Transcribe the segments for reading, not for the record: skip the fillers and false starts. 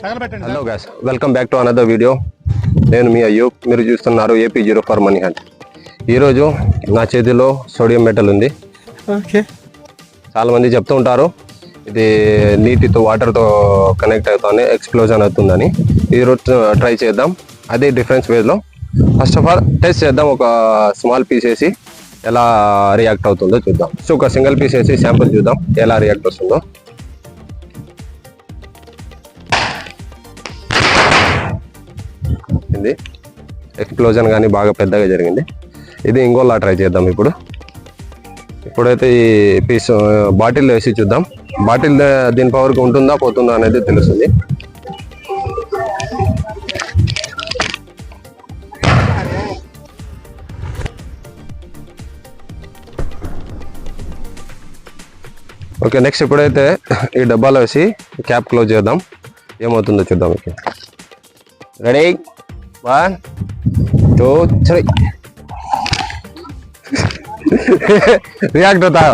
Hello guys, welcome back to another video. నేను మీ అయ్యూబ్, మీరు చూస్తున్నారు AP04 మనీ హంట్. ఈరోజు నా చేతిలో సోడియం మెటల్ ఉంది. చాలా మంది చెప్తూ ఉంటారు ఇది నీటితో వాటర్తో కనెక్ట్ అవుతుంది, ఎక్స్ప్లోజన్ అవుతుందని. ఈరోజు ట్రై చేద్దాం అదే డిఫరెన్స్ వేలో. ఫస్ట్ ఆఫ్ ఆల్ టెస్ట్ చేద్దాం, ఒక స్మాల్ పీస్ వేసి ఎలా రియాక్ట్ అవుతుందో చూద్దాం. సో ఒక సింగిల్ పీస్ వేసి శాంపుల్ చూద్దాం ఎలా రియాక్ట్ వస్తుందో. ఇది ఎక్స్ప్లోజన్ కానీ బాగా పెద్దగా జరిగింది. ఇది ఇంకోలా ట్రై చేద్దాం. ఇప్పుడైతే ఈ పీస్ బాటిల్ వేసి చూద్దాం. బాటిల్ దీని పవర్కి ఉంటుందా పోతుందా అనేది తెలుస్తుంది. ఓకే, నెక్స్ట్ ఇప్పుడైతే ఈ డబ్బాలో వేసి క్యాప్ క్లోజ్ చేద్దాం, ఏమవుతుందో చూద్దాం. Okay, ready, 1 2 3. రియాక్ట్ అవుతా.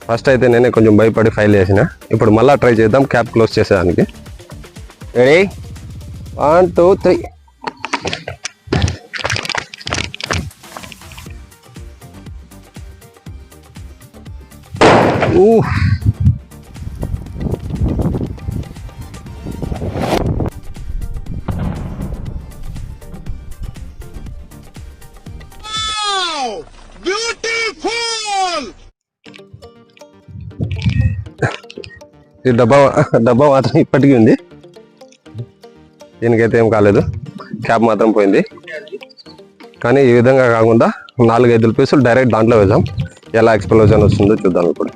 ఫస్ట్ అయితే నేనే కొంచెం భయపడి ఫైల్ చేసిన. ఇప్పుడు మళ్ళీ ట్రై చేద్దాం క్యాప్ క్లోజ్ చేసేదానికి. రెడీ, 1 2 3. ఈ డబ్బా మాత్రం ఇప్పటికీ ఉంది, దీనికైతే ఏం కాలేదు. క్యాప్ మాత్రం పోయింది. కానీ ఈ విధంగా కాకుండా 4-5 పీసులు డైరెక్ట్ దాంట్లో వేద్దాం, ఎలా ఎక్స్ప్లోజన్ వస్తుందో చూద్దాం. ఇప్పుడు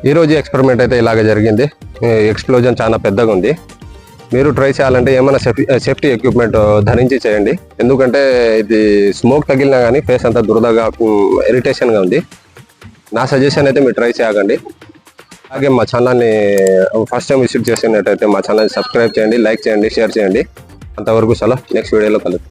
ఈరోజు ఎక్స్పెరిమెంట్ అయితే ఇలాగ జరిగింది. ఎక్స్ప్లోజన్ చాలా పెద్దగా ఉంది. మీరు ట్రై చేయాలంటే ఏమైనా సేఫ్టీ ఎక్విప్మెంట్ ధరించి చేయండి. ఎందుకంటే ఇది స్మోక్ తగిలినా కానీ ఫేస్ అంతా దురదగా ఇరిటేషన్గా ఉంది. నా సజెషన్ అయితే మీరు ట్రై చేయకండి. అలాగే మా ఛానల్ని ఫస్ట్ టైం విజిట్ చేసినట్టయితే మా ఛానల్ని సబ్స్క్రైబ్ చేయండి, లైక్ చేయండి, షేర్ చేయండి. అంతవరకు సెలవు, నెక్స్ట్ వీడియోలో కలుద్దాం.